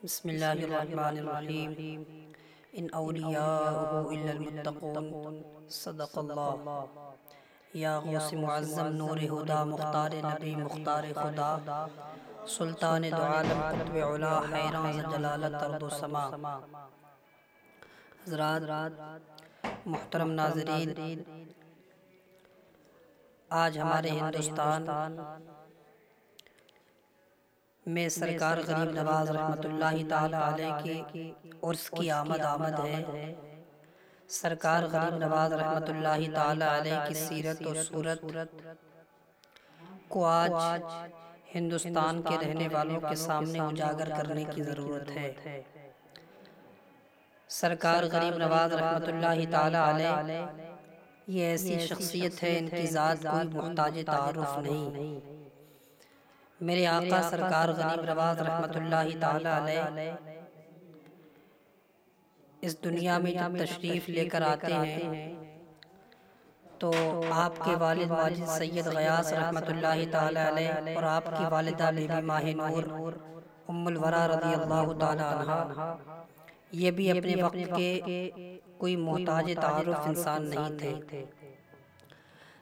بسم اللہ الرحمن الرحیم ان اولیاءہ الا المتقون صدق اللہ۔ یا غوث معظم نور ہدا مختار نبی مختار خدا سلطان دو عالم قطب علا حیران ز جلالت ارض و سما۔ حضرات محترم ناظرین، آج ہمارے ہندوستان میں سرکار غریب نواز رحمۃ اللہ تعالی علیہ کی عرس کی آمد ہے۔ سرکار غریب نواز رحمۃ اللہ تعالی علیہ کی سیرت و صورت کو آج ہندوستان کے رہنے والوں کے سامنے اجاگر کرنے کی ضرورت ہے۔ سرکار غریب نواز رحمۃ اللہ تعالی علیہ یہ ایسی شخصیت ہے، ان کی ذات کوئی محتاج تعارف نہیں۔ میرے آقا سرکار غریب نواز رحمۃ اللہ تعالی علیہ اس دنیا میں جب تشریف لے کر آتے ہیں تو آپ کے والد واجد سید غیاث رحمۃ اللہ تعالی علیہ اور آپ کی والدہ بی بی ماہ نور ام الورا رضی اللہ تعالی عنہ یہ بھی اپنے وقت کے کوئی محتاج تعارف انسان نہیں تھے۔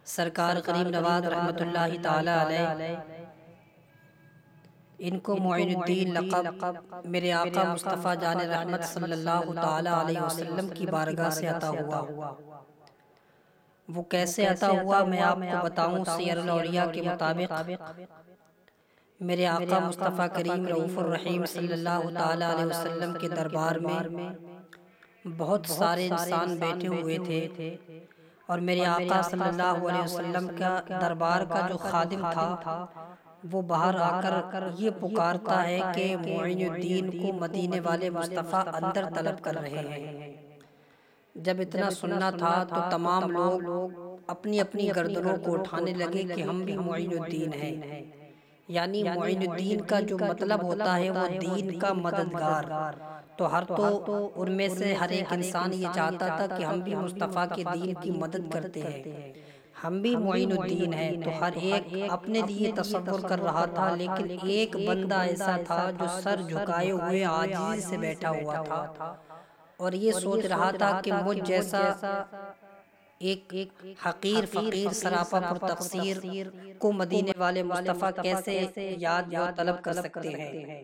سرکار غریب نواز رحمۃ اللہ تعالی علیہ ان کو معین الدین لقب میرے آقا مصطفیٰ جان رحمت صلی اللہ تعالی علیہ وسلم کی بارگاہ سے عطا ہوا۔ وہ کیسے عطا ہوا میں آپ کو بتاؤں۔ سیر الاولیاء کے مطابق میرے آقا مصطفیٰ کریم رؤوف الرحیم صلی اللہ تعالی علیہ وسلم کے دربار میں بہت سارے انسان بیٹھے ہوئے تھے، اور میرے آقا صلی اللہ علیہ وسلم کا دربار کا جو خادم تھا وہ باہر آ کر یہ پکارتا ہے کہ معین الدین کو مدینے والے مصطفیٰ اندر طلب کر رہے ہیں۔ جب اتنا سننا تھا تو تمام لوگ اپنی اپنی گردنوں کو اٹھانے لگے کہ ہم بھی معین الدین ہیں، یعنی معین الدین کا جو مطلب ہوتا ہے وہ دین کا مددگار۔ تو ان میں سے ہر ایک انسان یہ چاہتا تھا کہ ہم بھی مصطفیٰ کے دین کی مدد کرتے ہیں، ہم بھی معین الدین ہیں۔ تو ہر ایک اپنے لیے تصور کر رہا تھا، لیکن ایک بندہ ایسا تھا جو سر جھکائے ہوئے عاجزی سے بیٹھا ہوا تھا اور یہ سوچ رہا تھا کہ مجھ جیسا ایک حقیر فقیر سراپا پر تقصیر کو مدینے والے مصطفیٰ کیسے یاد و طلب کر سکتے ہیں۔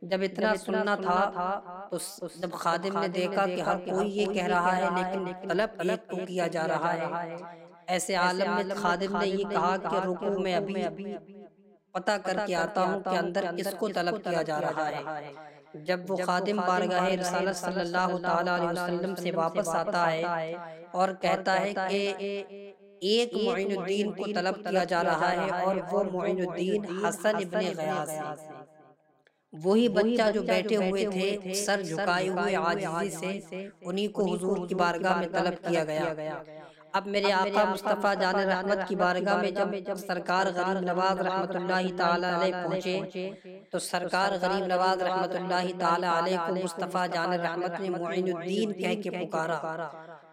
جب اتنا سننا تھا تو جب خادم نے دیکھا کہ ہر کوئی یہ کہہ رہا ہے لیکن طلب ایک کو کیا جا رہا ہے، ایسے عالم میں خادم نے یہ کہا کہ رکو میں ابھی پتہ کر کے آتا ہوں کہ اندر کس کو طلب کیا جا رہا ہے۔ جب وہ خادم بارگاہ رسالت صلی اللہ تعالی علیہ وسلم سے واپس آتا ہے اور کہتا ہے کہ ایک معین الدین کو طلب کیا جا رہا ہے اور وہ معین الدین حسن ابن غیاث ہے، وہی بچہ جو بیٹھے ہوئے تھے سر جھکائے ہوئے عاجزی سے، انہی کو حضور کی بارگاہ میں طلب کیا گیا۔ اب میرے آقا مصطفیٰ جان رحمت کی بارگاہ میں جب سرکار غریب نواز رحمت اللہ تعالی علیہ پہنچے تو سرکار غریب نواز رحمت اللہ تعالی علیہ کو مصطفیٰ جان رحمت نے معین الدین کہہ کے پکارا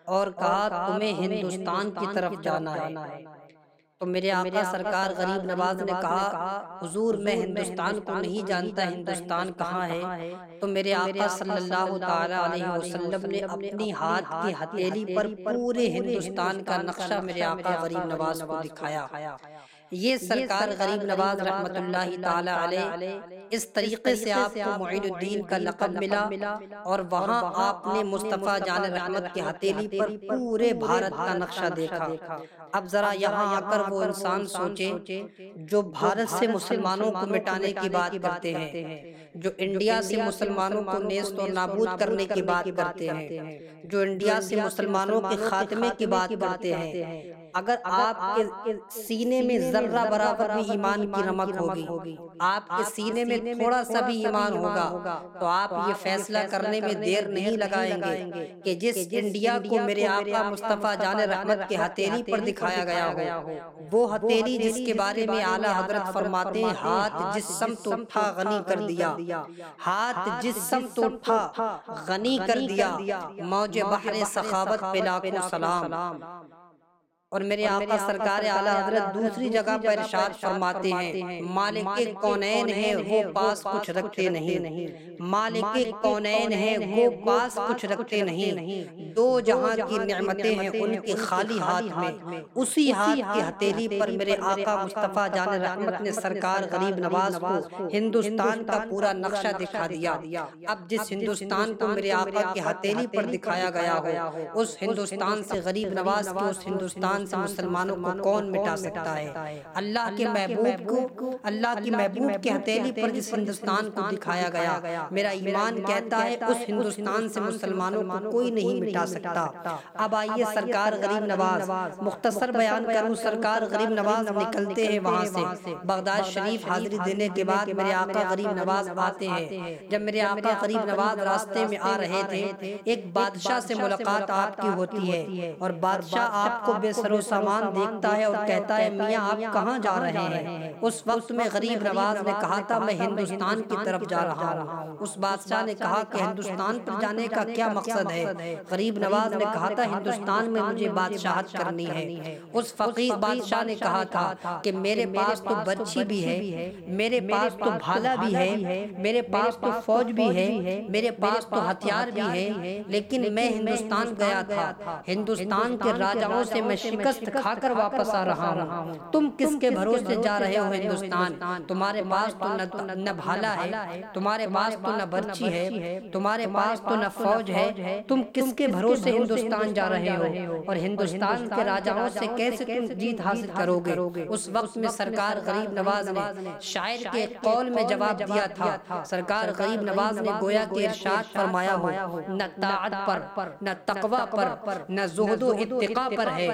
اور کہا تمہیں ہندوستان کی طرف جانا ہے۔ تو میرے آقا سرکار غریب نواز نے کہا حضور میں ہندوستان کو نہیں جانتا، ہندوستان کہاں ہے؟ تو میرے آقا صلی اللہ تعالی علیہ وسلم نے اپنی ہاتھ کی ہتھیلی پر پورے ہندوستان کا نقشہ میرے آقا غریب نواز کو دکھایا۔ یہ سرکار غریب نواز رحمت اللہ تعالی علیہ اس طریقے سے آپ کو معین الدین کا لقب ملا، اور وہاں آپ نے مصطفیٰ جان رحمت کی ہتھیلی پر پورے بھارت کا نقشہ دیکھا۔ اب ذرا یہاں آ کر وہ انسان سوچے جو بھارت سے مسلمانوں کو مٹانے کی بات کرتے ہیں، جو انڈیا سے مسلمانوں کو نیست و نابود کرنے کی بات کرتے ہیں، جو انڈیا سے مسلمانوں کے خاتمے کی بات کرتے ہیں، اگر آپ کے سینے میں ذرہ برابر بھی ایمان کی رمق ہوگی، آپ کے سینے میں تھوڑا سا بھی ایمان ہوگا، تو آپ یہ فیصلہ کرنے میں دیر نہیں لگائیں گے کہ جس انڈیا کو میرے آقا مصطفیٰ جان رحمت کے ہتھیلی پر دکھایا گیا ہو، وہ ہتھیلی جس کے بارے میں اعلیٰ حضرت فرماتے ہیں ہاتھ جس سمت اٹھا غنی کر دیا، ہاتھ جس سمت اٹھا غنی کر دیا، موج بحر سخاوت پہ لاکھوں سلام۔ اور میرے آقا سرکار اعلی حضرت دوسری جگہ پر ارشاد فرماتے ہیں مالک کونین ہے وہ پاس کچھ رکھتے نہیں، مالک کونین ہے وہ پاس کچھ رکھتے نہیں، دو جہاں کی نعمتیں ہیں ان کے خالی ہاتھ میں، اسی ہاتھ کی ہتھیلی پر میرے آقا مصطفیٰ جان رحمت نے سرکار غریب نواز کو ہندوستان کا پورا نقشہ دکھا دیا۔ اب جس ہندوستان کو میرے آقا کی ہتھیلی پر دکھایا گیا ہو، اس ہندوستان سے غریب نواز کے اس ہندوستان سے مسلمانوں کو کون مٹا سکتا ہے؟ اللہ کے محبوب کو، اللہ کی محبوب کی ہتھیلی پر جس ہندوستان کو دکھایا گیا، میرا ایمان کہتا ہے اس ہندوستان سے مسلمانوں کو کوئی نہیں مٹا سکتا۔ اب آئیے سرکار غریب نواز، مختصر بیان کروں، سرکار غریب نواز نکلتے ہیں وہاں سے، بغداد شریف حاضری دینے کے بعد میرے آقا غریب نواز آتے ہیں۔ جب میرے آقا غریب نواز راستے میں آ رہے تھے، ایک بادشاہ سے ملاقات آپ کی ہوتی ہے، اور بادشاہ آپ کو بے سر و سامان دیکھتا ہے اور کہتا ہے میاں آپ کہاں جا رہے ہیں؟ اس وقت میں غریب نواز نے کہا تھا میں ہندوستان کی طرف جا رہا ہوں۔ اس بادشاہ نے کہا کہ ہندوستان پر جانے کا کیا مقصد ہے؟ غریب نواز نے کہا تھا ہندوستان میں مجھے بادشاہت کرنی ہے۔ اس فقیر بادشاہ نے کہا تھا کہ میرے پاس تو برچھی بھی ہے، میرے پاس تو بھالا بھی ہے، میرے پاس تو فوج بھی ہے، میرے پاس تو ہتھیار بھی ہے، لیکن میں ہندوستان گیا تھا، ہندوستان کے راجاؤں سے میں شکست کھا کر واپس آ رہا ہوں۔ تم کس کے بھروسے جا رہے ہو ہندوستان؟ تمہارے پاس تو نہ بھالا ہے، تمہارے پاس تو نہ برچھی ہے، تمہارے پاس تو نہ فوج ہے، تم کس کے بھروسے ہندوستان جا رہے ہو؟ اور ہندوستان کے راجاؤں سے کیسے تم جیت حاصل کرو گے؟ اس وقت میں سرکار غریب نواز نے شاعر کے قول میں جواب دیا تھا۔ سرکار غریب نواز نے گویا کہ ارشاد فرمایا ہو نہ طاعت پر، نہ تقوی پر، نہ زہد و اتقا پر ہے،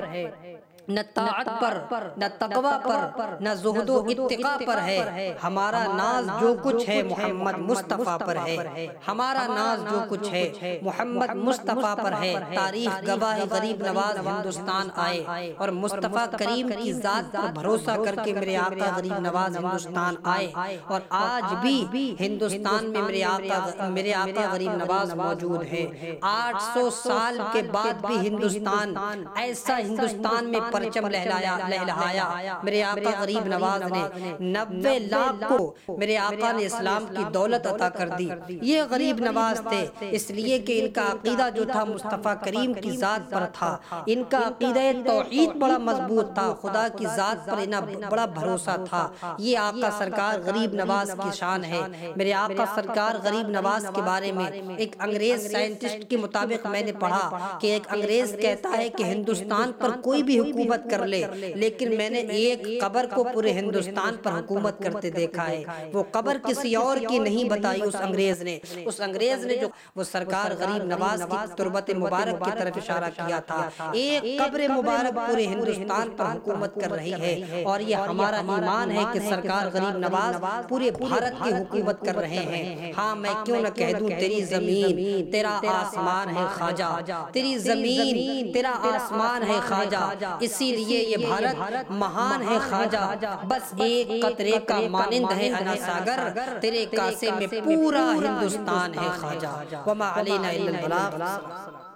نہ طاعت پر، نہ تقوی پر، نہ زہد و اتقا پر ہے، ہمارا ناز جو کچھ ہے محمد مصطفیٰ پر ہے، ہمارا ناز جو کچھ ہے محمد مصطفیٰ پر ہے۔ تاریخ گواہ غریب نواز ہندوستان آئے اور مصطفیٰ کریم کی ذات پر بھروسہ کر کے میرے آقا غریب نواز ہندوستان آئے، اور آج بھی ہندوستان میں میرے آقا غریب نواز موجود ہے۔ 800 سال کے بعد بھی ہندوستان ایسا ہندوستان میں پرچم لہلایا میرے آقا غریب نواز نے 90 لاکھ کو میرے آقا نے اسلام کی دولت عطا کر دی۔ یہ غریب نواز تھے اس لیے کہ ان کا عقیدہ جو تھا مصطفیٰ کریم کی ذات پر تھا، ان کا عقیدہ توحید بڑا مضبوط تھا، خدا کی ذات پر انہیں بڑا بھروسہ تھا۔ یہ آقا سرکار غریب نواز کی شان ہے۔ میرے آقا سرکار غریب نواز کے بارے میں ایک انگریز سائنٹسٹ کے مطابق میں نے پڑھا کہ ایک انگریز کہتا ہے کہ ہندوستان پر کوئی بھی حکومت کر لے، لیکن میں نے ایک قبر کو پورے ہندوستان پر حکومت کرتے دیکھا ہے۔ وہ قبر کسی اور کی نہیں بتائی اس انگریز نے جو وہ سرکار غریب نواز کی تربت مبارک کی طرف اشارہ کیا تھا۔ ایک قبر مبارک پورے ہندوستان پر حکومت کر رہی ہے، اور یہ ہمارا ایمان ہے کہ سرکار غریب نواز پورے بھارت کی حکومت کر رہے ہیں۔ ہاں میں کیوں نہ کہہ دوں تیری زمین تیرا آسمان ہے خواجہ، تیری زمین تیرا آسمان ہے خواجہ، اسی لیے یہ بھارت مہان ہے خواجہ، بس ایک قطرے کا مانند ہے انا ساگر، تیرے کاسے میں پورا ہندوستان ہے خواجہ۔ وما علینا الا البلاغ۔